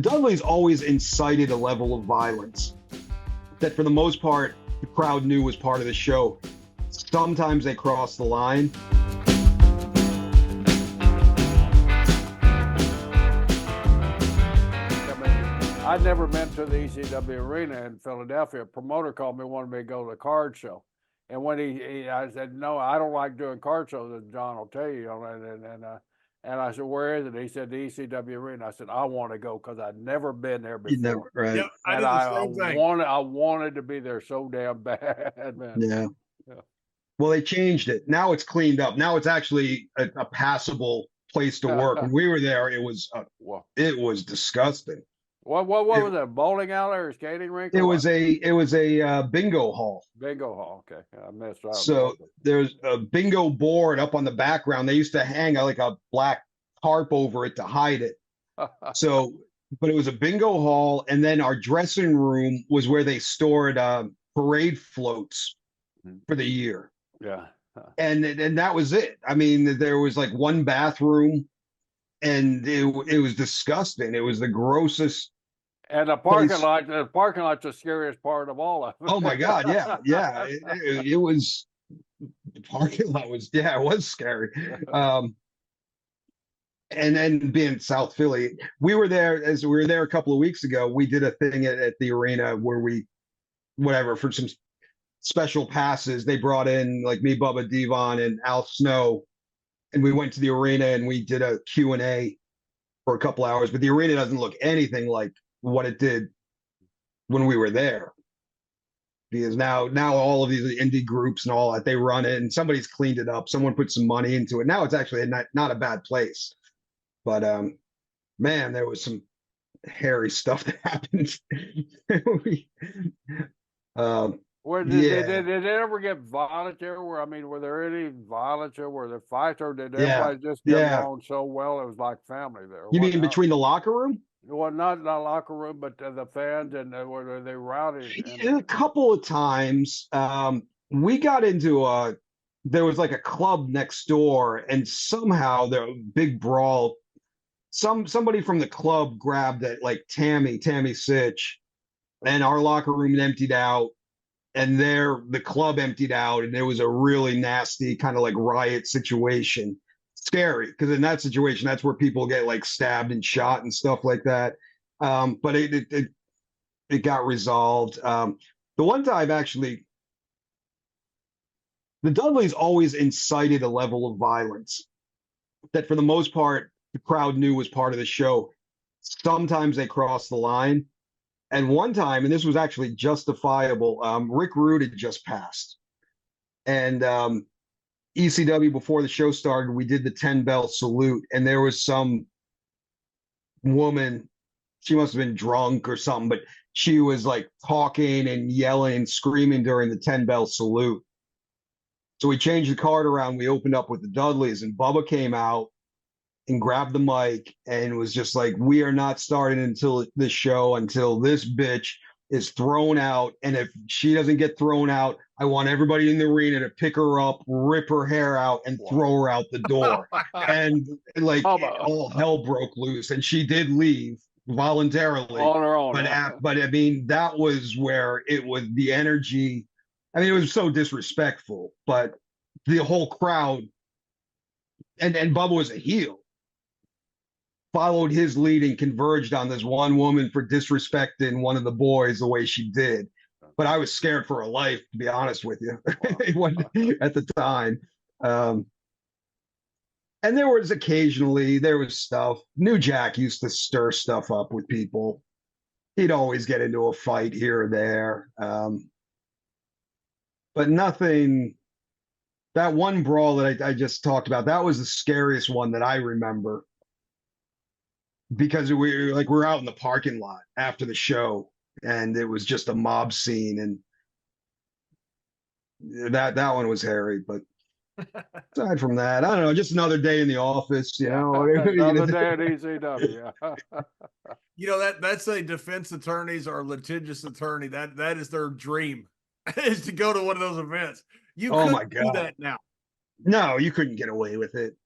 Dudley's always incited a level of violence that, for the most part, the crowd knew was part of the show. Sometimes they crossed the line. I'd never been to the ECW Arena in Philadelphia. A promoter called me, wanted me to go to the card show. And when I said, no, I don't like doing card shows, and John will tell you, and I said, where is it? He said, the ECW Arena. I said, I want to go because I'd never been there before. You never, right? Yep, I And did the same thing. I wanted to be there so damn bad, man. Yeah. Yeah. Well, they changed it. Now it's cleaned up. Now it's actually a passable place to work. When we were there, it was disgusting. What was it? Bowling alley or skating rink? It was a bingo hall. Bingo hall. Okay, I missed out. So there's a bingo board up on the background. They used to hang like a black tarp over it to hide it. So, but it was a bingo hall, and then our dressing room was where they stored parade floats for the year. Yeah. And that was it. I mean, there was like one bathroom, and it was disgusting. It was the grossest. And the parking lot's the scariest part of all of it. Oh my God, yeah. It was, the parking lot was, it was scary. And then being South Philly, we were there a couple of weeks ago. We did a thing at the arena where for some special passes, they brought in like me, Bubba Devon, and Al Snow, and we went to the arena and we did a Q&A for a couple hours. But the arena doesn't look anything like what it did when we were there, because now all of these indie groups and all that, they run it, and somebody's cleaned it up. Someone put some money into it. Now it's actually not a bad place. But man, there was some hairy stuff that happened. Did it ever get violent there? Were there any violence there? Were there fights, or did everybody just get along so well it was like family there? You mean between the locker room? Well, not the locker room, but the fans, and were they rowdy? A couple of times, we got into there was like a club next door, and somehow there was a big brawl. Somebody from the club grabbed at like Tammy Sitch, and our locker room emptied out, and the club emptied out, and there was a really nasty kind of like riot situation. Scary, because in that situation, that's where people get like stabbed and shot and stuff like that. But it got resolved. The one time, actually, the Dudleys always incited a level of violence that, for the most part, the crowd knew was part of the show. Sometimes they crossed the line. And one time, and this was actually justifiable, Rick Rude had just passed. And ECW, before the show started, we did the 10-bell salute, and there was some woman, she must have been drunk or something, but she was like talking and yelling, screaming during the 10-bell salute. So we changed the card around. We opened up with the Dudleys, and Bubba came out and grabbed the mic and was just like, we are not starting until this show, until this bitch is thrown out. And if she doesn't get thrown out, I want everybody in the arena to pick her up, rip her hair out, and throw her out the door. And like all hell broke loose, and she did leave voluntarily on her own. But I mean, that was where it was the energy. I mean, it was so disrespectful, but the whole crowd, and Bubba was a heel, followed his lead and converged on this one woman for disrespecting one of the boys the way she did. But I was scared for her life, to be honest with you, at the time. And there was stuff. New Jack used to stir stuff up with people. He'd always get into a fight here or there. But nothing. That one brawl that I just talked about, that was the scariest one that I remember. Because we were out in the parking lot after the show, and it was just a mob scene, and that one was hairy. But aside from that, I don't know, just another day in the office, you know. Another day at ECW. You know, that's a defense attorneys or litigious attorney. That is their dream, is to go to one of those events. You couldn't do that now. No, you couldn't get away with it.